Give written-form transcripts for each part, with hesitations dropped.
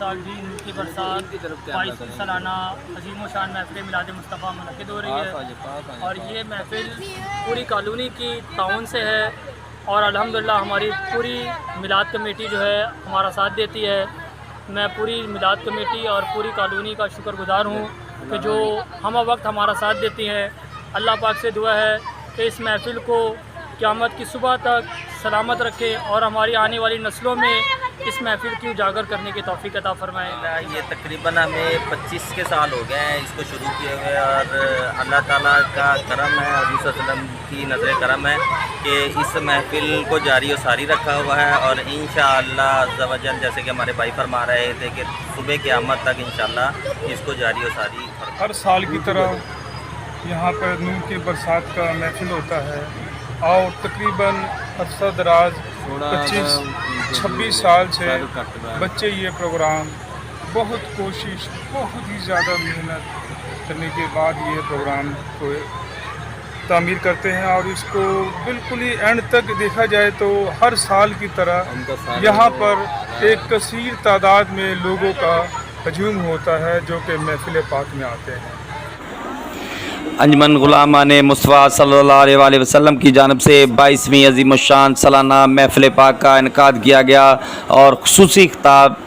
سال بھی نور کی برسات 22 سالانہ عظیم و شان محفل میلاد مصطفیٰ منعقد ہو رہی ہے، اور یہ محفل پوری کالونی کی تعاون سے ہے، اور الحمدللہ ہماری پوری میلاد کمیٹی جو ہے ہمارا ساتھ دیتی ہے۔ میں پوری میلاد کمیٹی اور پوری کالونی کا شکر گزار ہوں کہ جو ہمہ وقت ہمارا ساتھ دیتی ہیں۔ اللہ پاک سے دعا ہے کہ اس محفل کو قیامت کی صبح تک سلامت رکھے اور ہماری آنے والی نسلوں میں اس محفل کی اجاگر کرنے کی توفیق عطا فرمائے۔ یہ تقریباً ہمیں 25 کے سال ہو گئے ہیں اس کو شروع کیے ہوئے، اور اللہ تعالیٰ کا کرم ہے، حضور صلی اللہ علیہ وسلم کی نظر کرم ہے کہ اس محفل کو جاری و ساری رکھا ہوا ہے، اور انشاءاللہ عز و جل جیسے کہ ہمارے بھائی فرما رہے تھے کہ صبح قیامت تک انشاءاللہ اس کو جاری و ساری ہر سال کی طرح یہاں پر نور کی برسات کا محفل ہوتا ہے، اور تقریباً عرصہ دراز 25-26 سال سے بچے یہ پروگرام بہت کوشش، بہت ہی زیادہ محنت کرنے کے بعد یہ پروگرام کو تعمیر کرتے ہیں، اور اس کو بالکل ہی اینڈ تک دیکھا جائے تو ہر سال کی طرح یہاں پر ایک کثیر تعداد میں لوگوں کا ہجوم ہوتا ہے جو کہ محفل پاک میں آتے ہیں۔ انجمن غلامان مصطفیٰ صلی اللہ علیہ وآلہ وسلم کی جانب سے 22ویں عظیم الشان سالانہ محفل پاک کا انعقاد کیا گیا، اور خصوصی خطاب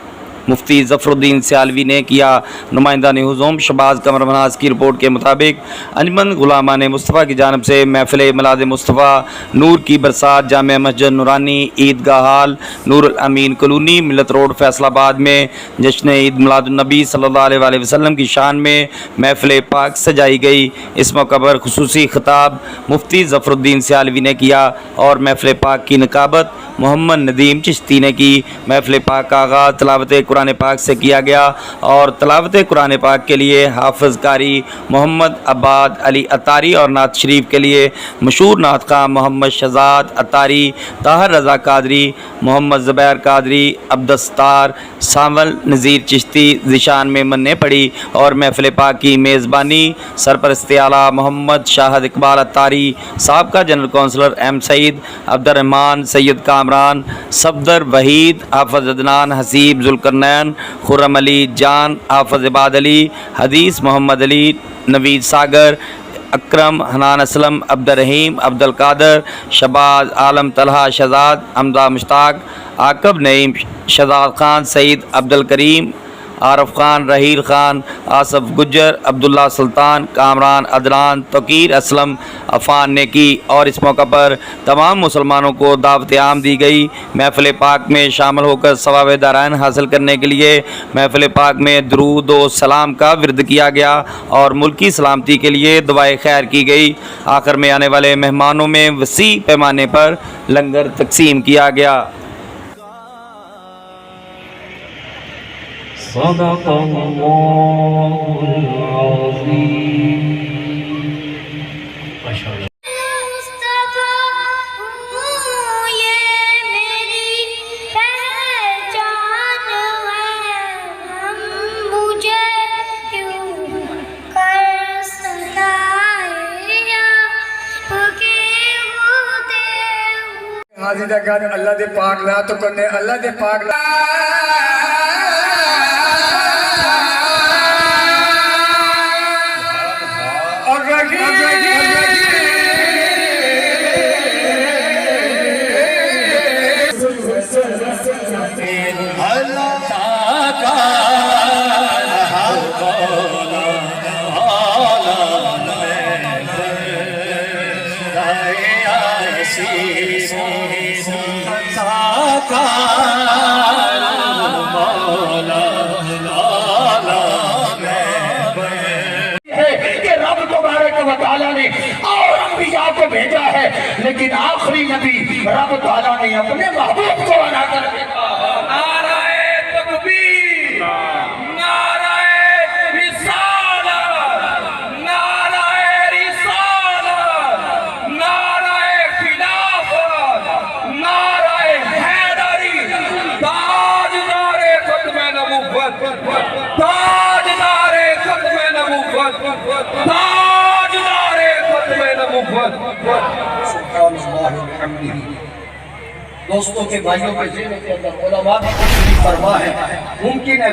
مفتی ظفر الدین سیالوی نے کیا۔ نمائندہ ہجوم شہباز قمر مناز کی رپورٹ کے مطابق انجمن غلامان مصطفیٰ کی جانب سے محفل میلاد مصطفیٰ نور کی برسات جامع مسجد نورانی عیدگاہ ہال نور الامین کالونی ملت روڈ فیصل آباد میں جشن عید میلاد النبی صلی اللہ علیہ وآلہ وسلم کی شان میں محفل پاک سجائی گئی۔ اس موقع پر خصوصی خطاب مفتی ظفر الدین سیالوی نے کیا، اور محفل پاک کی نقابت محمد ندیم چشتی نے کی۔ محفل پاک کا آغاز تلاوت قرآن پاک سے کیا گیا، اور تلاوت قرآن پاک کے لیے حافظ قاری محمد عباد علی اتاری اور نعت شریف کے لیے مشہور نعت خواں محمد شہزاد اتاری، طاہر رضا قادری، محمد زبیر قادری، عبدالستار سانول نذیر چشتی ذیشان میں منیں پڑی، اور محفل پاک کی میزبانی سرپرست اعلیٰ محمد شاہد اقبال اتاری، سابقہ جنرل کونسلر ایم سعید، عبدالرحمان سید کامران، صفدر وحید، حافظ عدنان حسیب ذوالقرنین، خرم علی جان، حافظ عباد علی، حدیث محمد علی، نوید ساگر، اکرم حنان اسلم، عبدالرحیم عبدالقادر، شہباز عالم طلحہ شہزاد، حمزہ مشتاق، عاقب نعیم، شہزاد خان سعید، عبدالکریم، عارف خان، رحیل خان، آصف گجر، عبداللہ سلطان، کامران عدنان، توقیر اسلم عفان نے کی، اور اس موقع پر تمام مسلمانوں کو دعوت عام دی گئی۔ محفل پاک میں شامل ہو کر ثواب دارین حاصل کرنے کے لیے محفل پاک میں درود و سلام کا ورد کیا گیا، اور ملکی سلامتی کے لیے دعائے خیر کی گئی۔ آخر میں آنے والے مہمانوں میں وسیع پیمانے پر لنگر تقسیم کیا گیا۔ صدق اللہ العظیم۔ حاضر دا گھر اللہ دے پاک لا تو کرنے اللہ دے پاک لا اور کو بھیجا ہے، لیکن آخری نبی رب تعالیٰ نے اپنے محبوب کو بنا کر بھیجا۔ نعرہ تکبیر، نعرہ رسالت، نعرہ رسالت، نعرہ خلافت، نعرہ حیدری، تاجدار ختم نبوت، تاجدار ختم نبوت، سبحان اللہ وبحمدہ۔ دوستوں کے بھائیوں کے ذہن کے اندر علماء کی فرما ہے، ممکن ہے